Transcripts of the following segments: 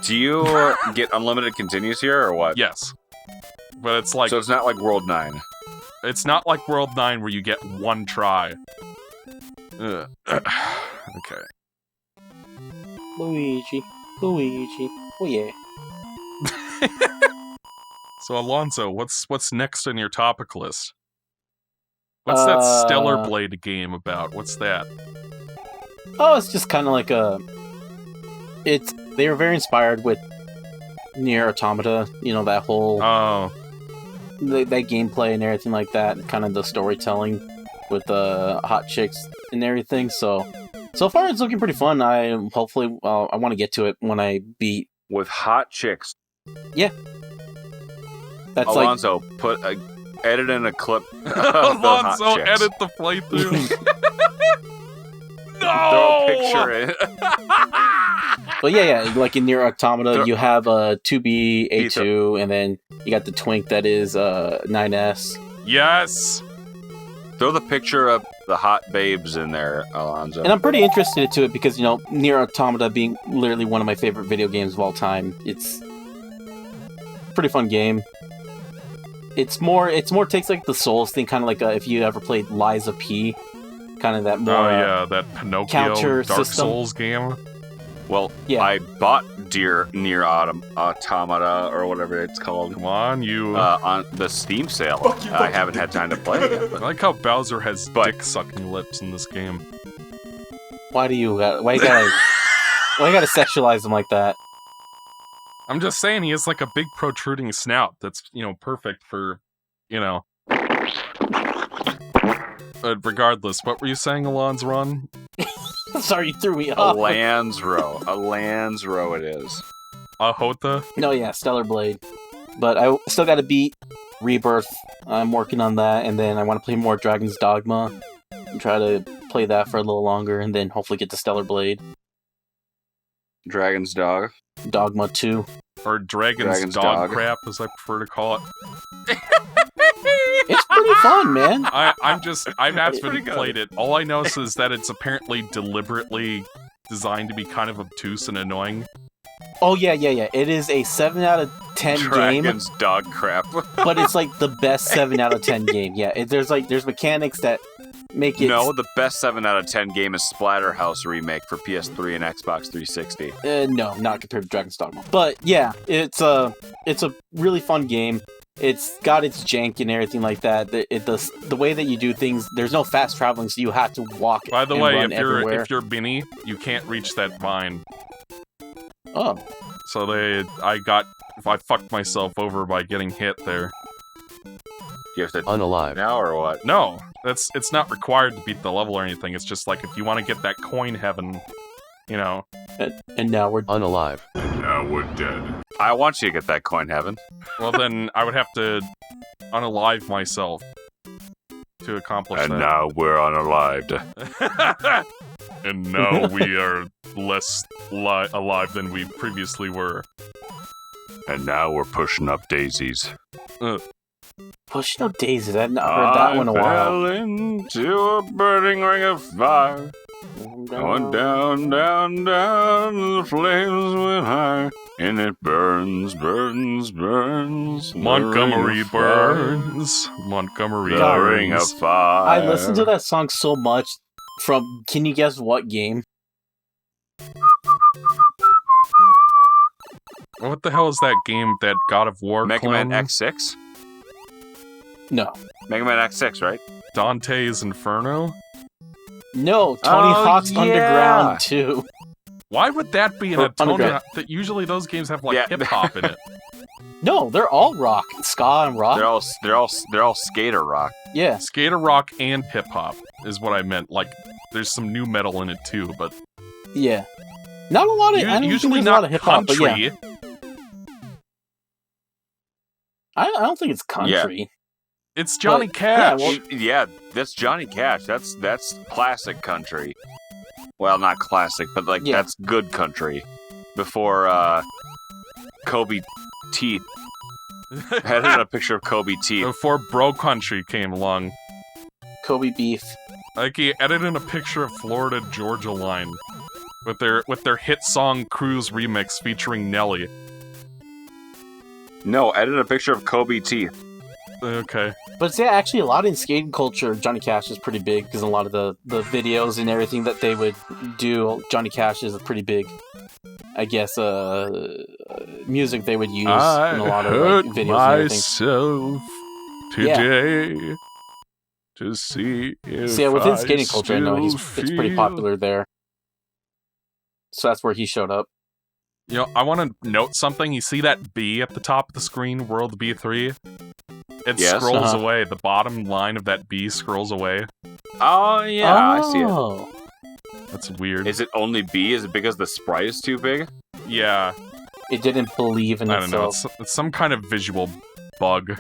Do you get unlimited continues here, or what? Yes. But it's like... So it's not like World 9. It's not like World 9 where you get one try. Okay. Luigi. Oh yeah. So Alonso, what's next on your topic list? What's that Stellar Blade game about? What's that? Oh, it's just kind of like they were very inspired with Nier Automata, you know, that whole that gameplay and everything like that, and kind of the storytelling with the hot chicks and everything. So far it's looking pretty fun. I want to get to it when I beat with hot chicks. Yeah, that's Alonso, edit in a clip. Alonso, edit the playthrough. No! Throw a picture in. But yeah, like in Nier Automata, you have a 2B, A2, and then you got the twink that is 9S. Yes! Throw the picture of the hot babes in there, Alonso. And I'm pretty interested to it because, you know, Nier Automata being literally one of my favorite video games of all time. It's a pretty fun game. It's more takes like the Souls thing, kind of like if you ever played Liza P, kind of that more that Pinocchio Dark Souls game. Well, yeah. I bought Nier Automata or whatever it's called. Come on, you on the Steam sale. I haven't had time to play it yet. But... I like how Bowser has dick-sucking lips in this game. Why you gotta sexualize him like that? I'm just saying he has like a big protruding snout that's, you know, perfect for, you know. But regardless, what were you saying, Alon's Run? Sorry, you threw me off. A Lansro it is. Hota? No, yeah, Stellar Blade. But I still gotta beat Rebirth. I'm working on that, and then I want to play more Dragon's Dogma. And try to play that for a little longer, and then hopefully get to Stellar Blade. Dragon's Dog? Dogma 2. Or Dragon's Dog Crap, as I prefer to call it. It's pretty fun, man. I haven't played it. All I know is that it's apparently deliberately designed to be kind of obtuse and annoying. Oh, yeah. It is a 7 out of 10 game. Dragon's Dog Crap. But it's like the best 7 out of 10 game. Yeah, there's mechanics that make it... No, the best 7 out of 10 game is Splatterhouse Remake for PS3 and Xbox 360. No, not compared to Dragon's Dogma. But yeah, it's a really fun game. It's got its jank and everything like that. The way that you do things, there's no fast traveling, so you have to walk. By the way, if you're Binny, you can't reach that vine. Oh. So I fucked myself over by getting hit there. You have to unalive now or what? No, it's not required to beat the level or anything. It's just like if you want to get that coin heaven, you know. And now we're unalive. And now we're dead. I want you to get that coin heaven. Well, then I would have to unalive myself to accomplish that. And now we're unalived. And now we are less alive than we previously were. And now we're pushing up daisies. Pushing up daisies? I've not heard that one in a while. I fell into a burning ring of fire. Going down, down, down, the flames went high. And it burns. Montgomery burns. Montgomery ring of fire. I listened to that song so much from, can you guess what game? What the hell is that game, that God of War Mega clone? Man X6? No. Mega Man X6, right? Dante's Inferno? No, Tony Hawk's Underground 2. Why would that be in a Tony Hawk? Usually those games have like hip hop in it. No, they're all rock, ska and rock. They're all skater rock. Yeah, skater rock and hip hop is what I meant. Like, there's some new metal in it too, but yeah, not a lot of. Usually not a lot of hip hop, country. But yeah. I don't think it's country. Yeah. It's Johnny Cash. Yeah, that's Johnny Cash. That's classic country. Well, not classic, but like that's good country. Before Kobe Teeth. I edited a picture of Kobe Teeth. Before Bro Country came along. Kobe Beef. Like he edited a picture of Florida Georgia line. with their hit song Cruise remix featuring Nelly. No, edit a picture of Toby Keith. Okay. But yeah, actually, a lot in skating culture, Johnny Cash is pretty big because a lot of the videos and everything that they would do, Johnny Cash is pretty big. I guess music they would use in a lot of like, videos and everything. Today to see if so yeah, within I skating culture, I know it's pretty popular there. So that's where he showed up. You know, I want to note something. You see that B at the top of the screen, World B3? It scrolls away. The bottom line of that B scrolls away. Oh, yeah, I see it. That's weird. Is it only B? Is it because the sprite is too big? Yeah. It didn't believe in itself. I don't know. It's some kind of visual bug.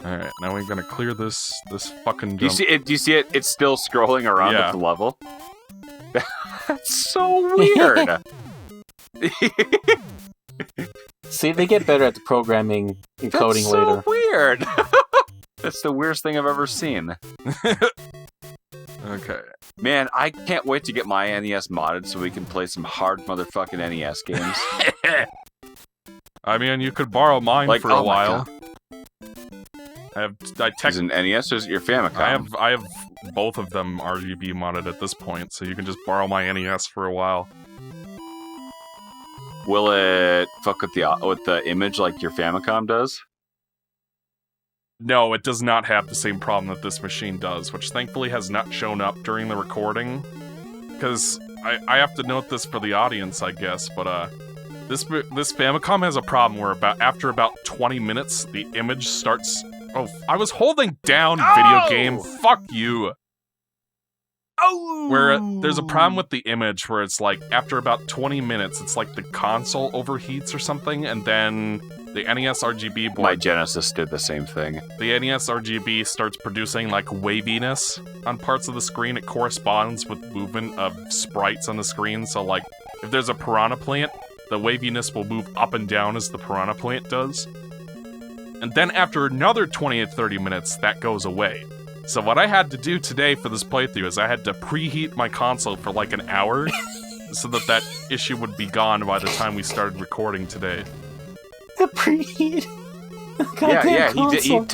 Alright, now we're gonna clear this fucking jump. Do you see it? It's still scrolling around at the level. That's so weird. See, they get better at the programming and coding later. That's so weird. That's the weirdest thing I've ever seen. Okay. Man, I can't wait to get my NES modded so we can play some hard motherfucking NES games. I mean, you could borrow mine for a while. Is it an NES or is it your Famicom? I have both of them RGB modded at this point, so you can just borrow my NES for a while. Will it fuck with the image like your Famicom does? No, it does not have the same problem that this machine does, which thankfully has not shown up during the recording. Because I have to note this for the audience, I guess, but this Famicom has a problem where after about 20 minutes, the image starts... Oh, I was holding down video game. Fuck you. Oh! Where there's a problem with the image where it's like, after about 20 minutes, it's like the console overheats or something, and then the NES RGB board... My Genesis did the same thing. The NES RGB starts producing, like, waviness on parts of the screen. It corresponds with movement of sprites on the screen, so, like, if there's a piranha plant, the waviness will move up and down as the piranha plant does. And then after another 20 to 30 minutes, that goes away. So what I had to do today for this playthrough is I had to preheat my console for like an hour so that issue would be gone by the time we started recording today. The preheat?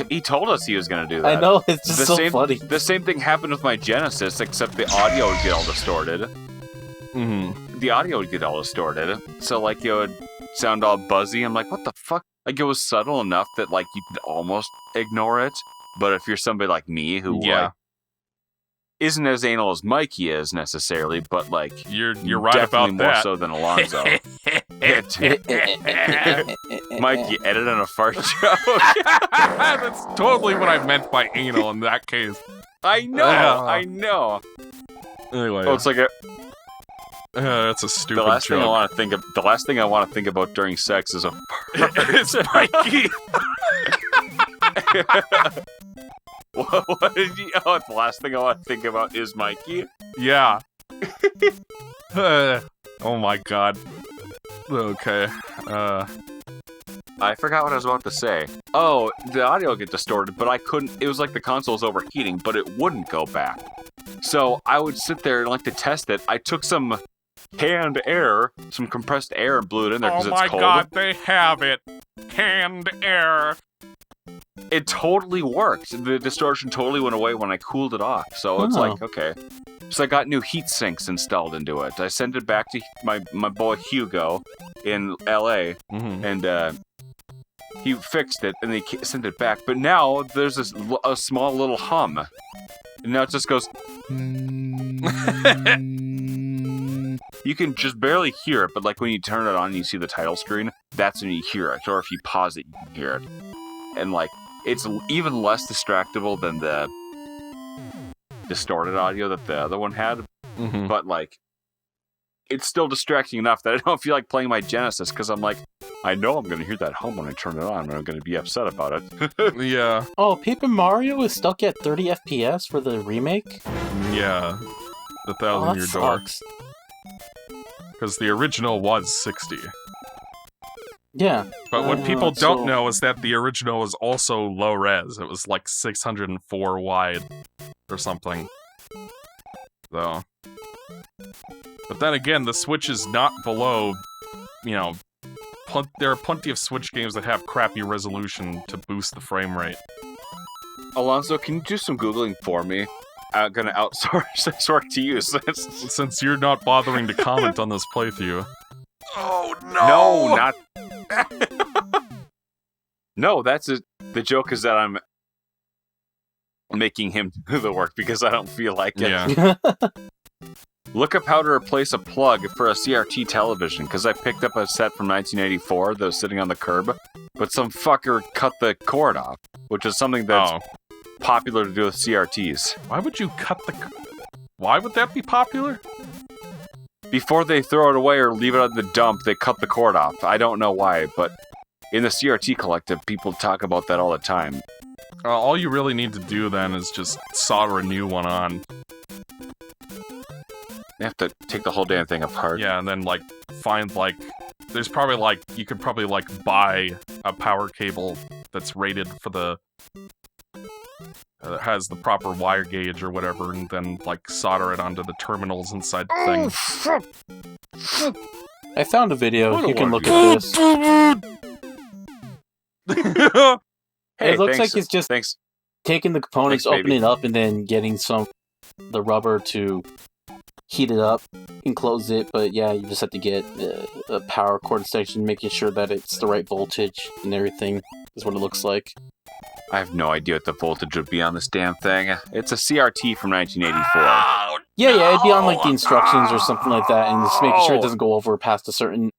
He told us he was going to do that. I know, it's just so funny. The same thing happened with my Genesis, except the audio would get all distorted. Mm-hmm. The audio would get all distorted, so like it would sound all buzzy. I'm like, what the fuck? Like it was subtle enough that like you could almost ignore it. But if you're somebody like me who like, isn't as anal as Mikey is necessarily, but like you're right about that. More so than Alonzo. Mikey, edit on a fart joke. That's totally what I meant by anal in that case. I know. Anyway, it's like that's a stupid joke. The last thing I want to think about during sex is a fart. It's Mikey. What did you? Oh, the last thing I want to think about is Mikey. Yeah. Oh my god. Okay. I forgot what I was about to say. Oh, the audio would get distorted, but I couldn't. It was like the console was overheating, but it wouldn't go back. So I would sit there and like to test it. I took some canned air, some compressed air, and blew it in there because it's cold. Oh my god, they have it. Canned air. It totally worked. The distortion totally went away when I cooled it off. So it's like, okay. So I got new heat sinks installed into it. I sent it back to my boy Hugo in LA, and he fixed it, and they sent it back. But now there's a small little hum. And now it just goes... You can just barely hear it, but like when you turn it on and you see the title screen, that's when you hear it. Or if you pause it, you can hear it. And like, it's even less distractible than the distorted audio that the other one had. But like, it's still distracting enough that I don't feel like playing my Genesis because I'm like, I know I'm going to hear that hum when I turn it on and I'm going to be upset about it. Yeah. Oh, Paper Mario is stuck at 30 FPS for the remake? Yeah. The 1,000 Year Door. Because the original was 60. Yeah. But what people don't know is that the original was also low res. It was like 604 wide or something. So. But then again, the Switch is not below, you know, there are plenty of Switch games that have crappy resolution to boost the frame rate. Alonso, can you do some Googling for me? I'm gonna outsource this work to you since you're not bothering to comment on this playthrough. Oh, no! No, not... No, that's it. The joke is that I'm making him do the work because I don't feel like it. Yeah. Look up how to replace a plug for a CRT television, because I picked up a set from 1984 that was sitting on the curb, but some fucker cut the cord off, which is something that's popular to do with CRTs. Why would you cut the... Why would that be popular? Before they throw it away or leave it on the dump, they cut the cord off. I don't know why, but in the CRT collective, people talk about that all the time. All you really need to do then is just solder a new one on. You have to take the whole damn thing apart. Yeah, and then, like, find, like... There's probably, like... You could probably, like, buy a power cable that's rated for the... that has the proper wire gauge or whatever, and then, like, solder it onto the terminals inside the thing. I found a video. You can look at this. Hey, it looks like it's just taking the components, opening it up, and then getting the rubber to heat it up and close it. But yeah, you just have to get a power cord section, making sure that it's the right voltage and everything is what it looks like. I have no idea what the voltage would be on this damn thing. It's a CRT from 1984. Oh, yeah, it'd be on like the instructions or something like that, and just making sure it doesn't go over past a certain,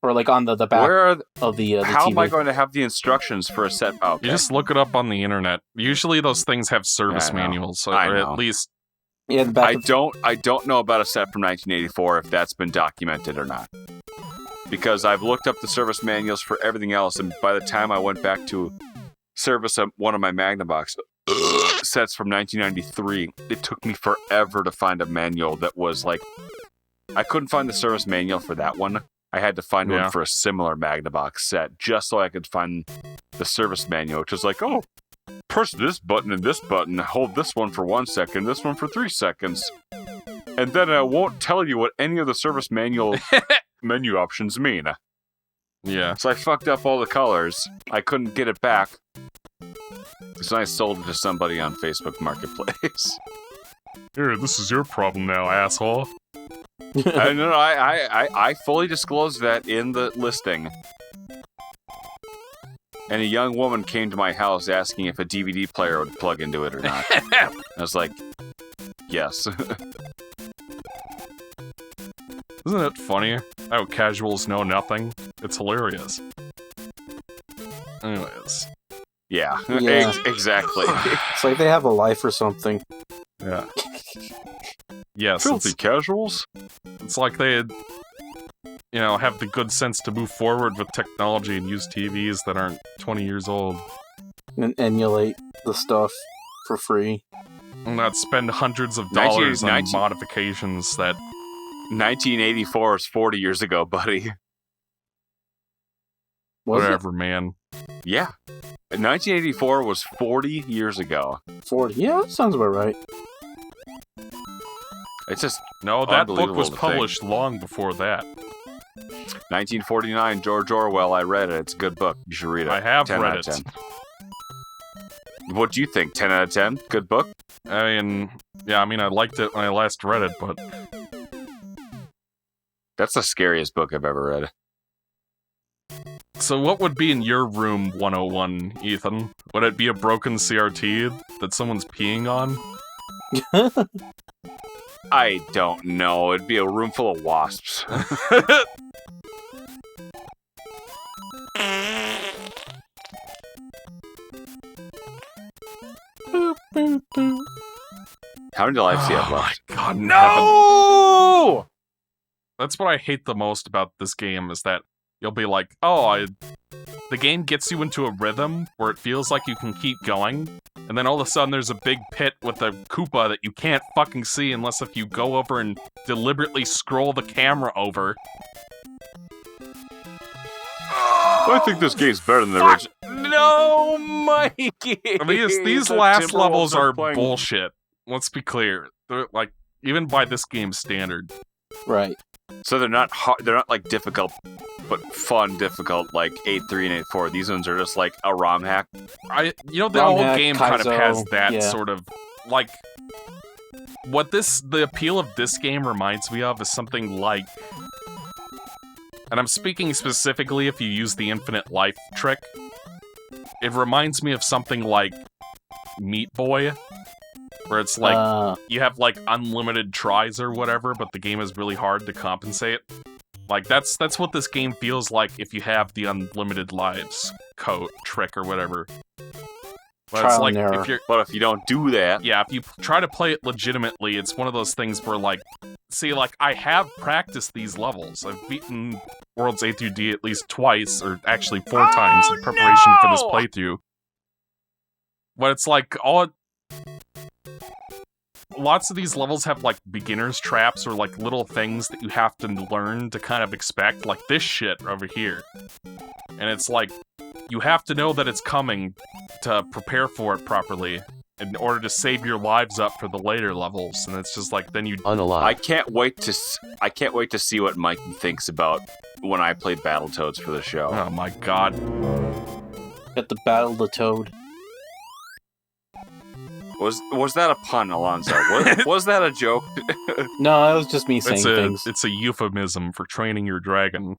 or like on the back of the How TV. am I going to have the instructions for a set? Okay. You just look it up on the internet. Usually those things have service manuals, or at least. Yeah, the back I don't know about a set from 1984 if that's been documented or not. Because I've looked up the service manuals for everything else, and by the time I went back to service one of my Magnavox sets from 1993, it took me forever to find a manual that was like... I couldn't find the service manual for that one. I had to find one for a similar Magnavox set, just so I could find the service manual, which was like, oh, press this button and this button, hold this one for 1 second, this one for 3 seconds. And then I won't tell you what any of the service manual menu options mean. Yeah. So I fucked up all the colors. I couldn't get it back. So I sold it to somebody on Facebook Marketplace. Here, this is your problem now, asshole. I fully disclosed that in the listing. And a young woman came to my house asking if a DVD player would plug into it or not. I was like, yes. Isn't it funny how casuals know nothing? It's hilarious. Anyways. Yeah. Exactly. It's like they have a life or something. Yeah. Yes. Filthy casuals? It's like they have the good sense to move forward with technology and use TVs that aren't 20 years old. And emulate the stuff for free. And not spend hundreds of dollars on modifications that... 1984 is 40 years ago, buddy. Whatever, man. Yeah. 1984 was 40 years ago. 40? Yeah, that sounds about right. It's just No, that book was published long before that. 1949, George Orwell. I read it. It's a good book. You should read it. I have read it. What do you think? 10 out of 10? Good book? I liked it when I last read it, but... That's the scariest book I've ever read. So what would be in your room 101, Ethan? Would it be a broken CRT that someone's peeing on? I don't know. It'd be a room full of wasps. How many lives do you have left? Oh my God, no! That's what I hate the most about this game, is that you'll be like, the game gets you into a rhythm where it feels like you can keep going, and then all of a sudden there's a big pit with a Koopa that you can't fucking see unless if you go over and deliberately scroll the camera over. I think this game's better than the original. No, Mikey! These last levels are bullshit. Let's be clear. They're like, even by this game's standard. Right. So they're not hard, they're not like difficult, but fun difficult like 8-3 and 8-4. These ones are just like a ROM hack. The ROM whole hack, game Kaizo, kind of has that yeah. sort of like the appeal of this game reminds me of is something like, and I'm speaking specifically if you use the infinite life trick. It reminds me of something like Meat Boy, where it's like you have like unlimited tries or whatever, but the game is really hard to compensate. Like that's what this game feels like if you have the unlimited lives trick or whatever. But Trial it's like and error. If you don't do that, yeah, if you try to play it legitimately, it's one of those things where like, see, like I have practiced these levels. I've beaten Worlds A through D at least twice, or actually 4 times in preparation for this playthrough. But it's like lots of these levels have like beginner's traps or like little things that you have to learn to kind of expect, like this shit over here. And it's like, you have to know that it's coming to prepare for it properly in order to save your lives up for the later levels. And it's just like, then you unalive. I can't wait to see what Mikey thinks about when I play Battletoads for the show. Oh my god. Got the Battle of the Toad. Was that a pun, Alonzo? Was that a joke? No, it was just me saying things. It's a euphemism for training your dragon.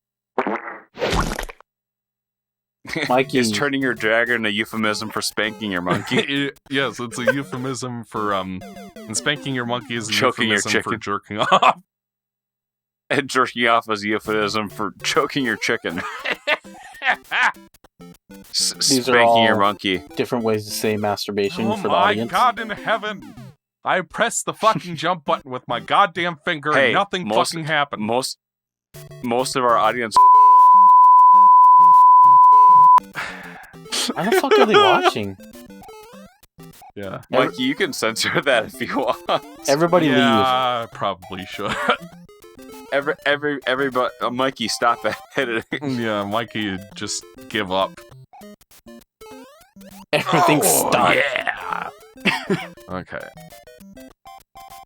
Mikey Is turning your dragon a euphemism for spanking your monkey? Yes, it's a euphemism for and spanking your monkey is a Choking your euphemism for chicken. jerking off. And jerking off is a euphemism for choking your chicken. These are Spanking all your monkey. different ways to say masturbation Oh for the my audience. god in heaven! I pressed the fucking jump button with my goddamn finger Hey, and nothing fucking happened. Most of our audience. Why the fuck are they watching? Yeah. Mikey, you can censor that if you want. Everybody leave. I probably should. Everybody, Mikey, stop editing. Yeah, Mikey, just give up. Everything's stuck. Yeah! Okay.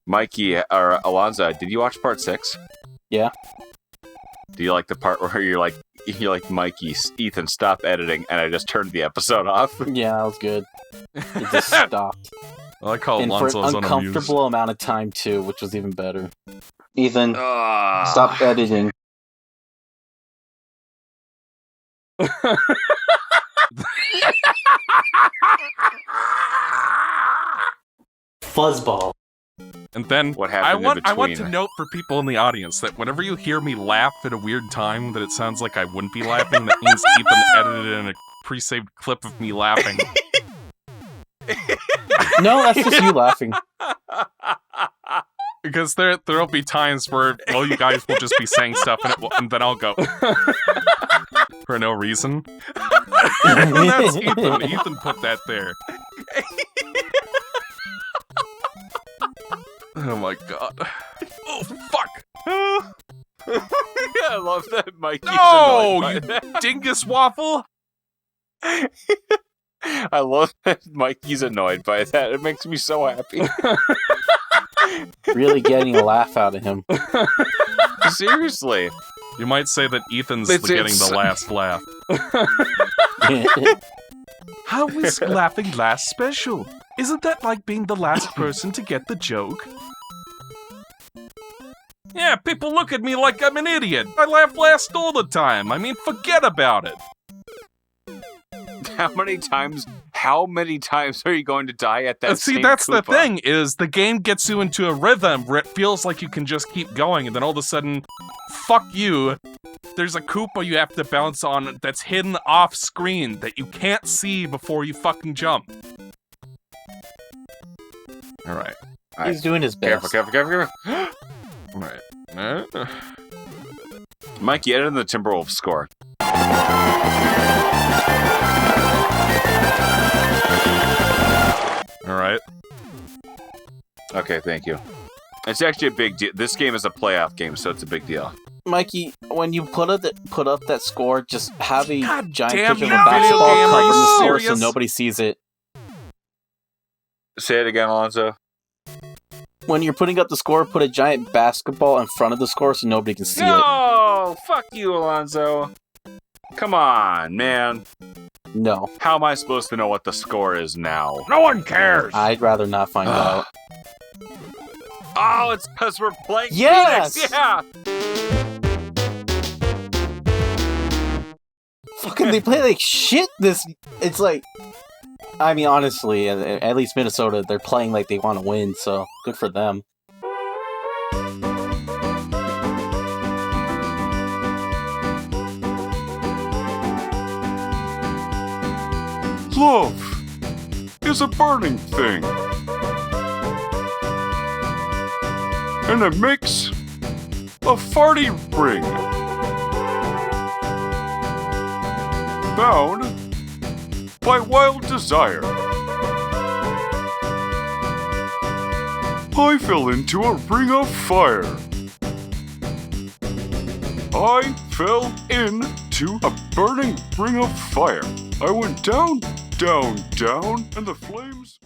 Mikey or Alonzo, did you watch part 6? Yeah. Do you like the part where you're like Mikey, Ethan, stop editing, and I just turned the episode off? Yeah, that was good. It just stopped. I like how And for Alonso's an unamused. uncomfortable amount of time, too, which was even better. Ethan, Ah. stop editing. Fuzzball. And then What I happened in want to between? note for people in the audience that whenever you hear me laugh at a weird time that it sounds like I wouldn't be laughing, that means Ethan edited in a pre-saved clip of me laughing. No, that's just you laughing. Because there'll be times where you guys will just be saying stuff and then I'll go for no reason. And that's Ethan. Ethan put that there. Oh my god. Oh fuck. I love that Mikey's No, annoyed by you that. dingus waffle. I love that Mikey's annoyed by that. It makes me so happy. Really getting a laugh out of him. Seriously. You might say that Ethan's It's- getting it's- the last laugh. How is laughing last special? Isn't that like being the last person to get the joke? Yeah, people look at me like I'm an idiot. I laugh last all the time. I mean, forget about it. How many times are you going to die at that See, same that's the Koopa? thing, is the game gets you into a rhythm where it feels like you can just keep going, and then all of a sudden, fuck you, there's a Koopa you have to bounce on that's hidden off screen that you can't see before you fucking jump. Alright. He's doing his best. Careful. Alright. Mikey, edit the Timberwolves score. Alright. Okay, thank you. It's actually a big deal. This game is a playoff game, so it's a big deal. Mikey, when you put up that score, just have a God giant damn picture of you, a basketball video game, are covering you the score so serious? nobody sees it. Say it again, Alonzo. when you're putting up the score, put a giant basketball in front of the score so nobody can see it. No! Fuck you, Alonzo. Come on, man. No. How am I supposed to know what the score is now? No one cares! I'd rather not find out. Oh, it's because we're playing Yes! Phoenix! Yeah! Fucking, they play like shit this... It's like... I mean, honestly, at least Minnesota, they're playing like they want to win, so good for them. Love is a burning thing. And it makes a farty ring. Bound by wild desire, I fell into a ring of fire. I fell into a burning ring of fire. I went down, down, down, and the flames...